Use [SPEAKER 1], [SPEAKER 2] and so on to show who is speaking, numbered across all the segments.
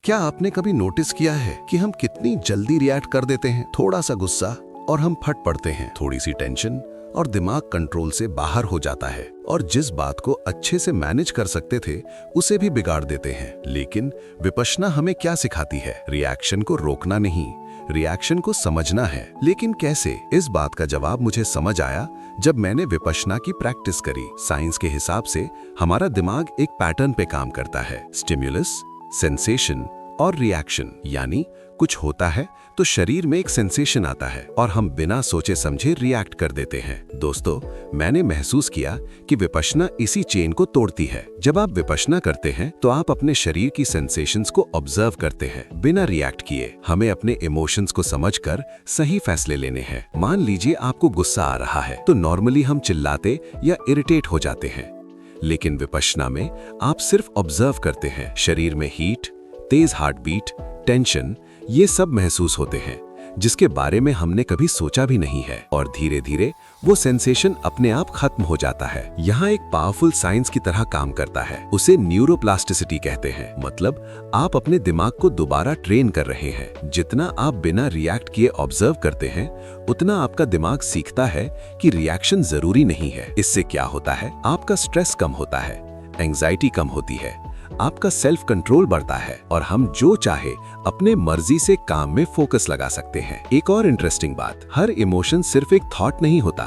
[SPEAKER 1] क्या आपने कभी नोटिस किया है कि हम कितनी जल्दी रिएक्ट कर देते हैं? थोड़ा सा गुस्सा और हम फट पड़ते हैं, थोड़ी सी टेंशन और दिमाग कंट्रोल से बाहर हो जाता है और जिस बात को अच्छे से मैनेज कर सकते थे उसे भी बिगाड़ देते हैं। लेकिन विपश्यना हमें क्या सिखाती है? रिएक्शन को रोकना नहीं, रिएक्शन को समझना है। लेकिन कैसे? इस बात का जवाब मुझे समझ आया जब मैंने विपश्यना की प्रैक्टिस करी। साइंस के हिसाब से हमारा दिमाग एक पैटर्न पे काम करता है, स्टिम्युलस, सेंसेशन और रिएक्शन। यानी कुछ होता है तो शरीर में एक सेंसेशन आता है और हम बिना सोचे समझे रिएक्ट कर देते हैं। दोस्तों, मैंने महसूस किया कि विपश्यना इसी चेन को तोड़ती है। जब आप विपश्यना करते हैं तो आप अपने शरीर की सेंसेशंस को ऑब्जर्व करते हैं बिना रिएक्ट किए। हमें अपने इमोशंस को समझकर सही फैसले लेने हैं। मान लीजिए आपको गुस्सा आ रहा है तो नॉर्मली हम चिल्लाते या इरिटेट हो जाते हैं, लेकिन विपश्यना में आप सिर्फ ऑब्जर्व करते हैं। शरीर में हीट, तेज हार्ट बीट, टेंशन, ये सब महसूस होते हैं जिसके बारे में हमने कभी सोचा भी नहीं है और धीरे धीरे वो सेंसेशन अपने आप खत्म हो जाता है। यहाँ एक पावरफुल साइंस की तरह काम करता है, उसे न्यूरोप्लास्टिसिटी कहते हैं। मतलब आप अपने दिमाग को दोबारा ट्रेन कर रहे हैं। जितना आप बिना रिएक्ट किए ऑब्जर्व करते हैं उतना आपका दिमाग सीखता है कि रिएक्शन जरूरी नहीं है। इससे क्या होता है? आपका स्ट्रेस कम होता है, एंजाइटी कम होती है, आपका सेल्फ कंट्रोल बढ़ता है और हम जो चाहे अपने मर्जी से काम में फोकस लगा सकते हैं। एक और इंटरेस्टिंग बात, हर इमोशन सिर्फ एक थॉट नहीं होता,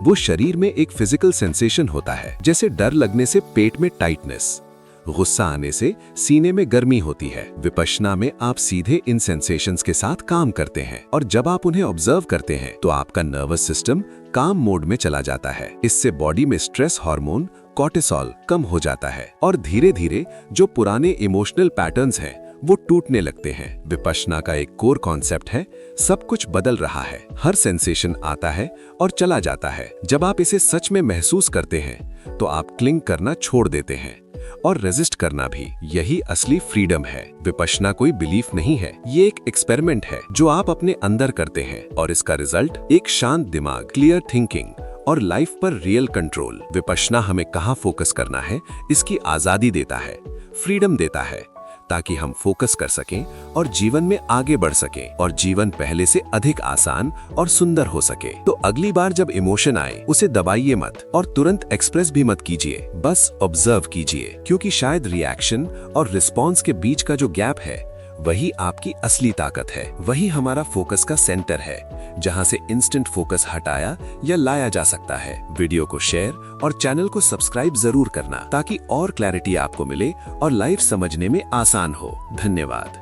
[SPEAKER 1] वो शरीर में एक फिजिकल सेंसेशन होता है। जैसे डर लगने से पेट में टाइटनेस, गुस्सा आने से सीने में गर्मी होती है। विपश्यना में आप सीधे इन सेंसेशंस के साथ काम करते हैं और जब आप उन्हें ऑब्जर्व करते हैं तो आपका नर्वस सिस्टम काम मोड में चला जाता है। इससे बॉडी में स्ट्रेस हार्मोन कॉर्टिसोल कम हो जाता है और धीरे धीरे जो पुराने इमोशनल पैटर्न्स हैं वो टूटने लगते हैं। विपश्यना का एक कोर कॉन्सेप्ट है, सब कुछ बदल रहा है। हर सेंसेशन आता है और चला जाता है। जब आप इसे सच में महसूस करते हैं तो आप क्लिंग करना छोड़ देते हैं और रेजिस्ट करना भी। यही असली फ्रीडम है। विपश्यना कोई बिलीफ नहीं है, ये एक एक्सपेरिमेंट है जो आप अपने अंदर करते हैं और इसका रिजल्ट एक शांत दिमाग, क्लियर थिंकिंग और लाइफ पर रियल कंट्रोल। विपश्यना हमें कहाँ फोकस करना है इसकी आजादी देता है, फ्रीडम देता है, ताकि हम फोकस कर सकें और जीवन में आगे बढ़ सकें और जीवन पहले से अधिक आसान और सुंदर हो सके। तो अगली बार जब इमोशन आए उसे दबाइए मत और तुरंत एक्सप्रेस भी मत कीजिए, बस ऑब्जर्व कीजिए, क्योंकि शायद रिएक्शन और रिस्पॉन्स के बीच का जो गैप है वही आपकी असली ताकत है। वही हमारा फोकस का सेंटर है जहां से इंस्टेंट फोकस हटाया या लाया जा सकता है। वीडियो को शेयर और चैनल को सब्सक्राइब जरूर करना ताकि और क्लैरिटी आपको मिले और लाइफ समझने में आसान हो। धन्यवाद।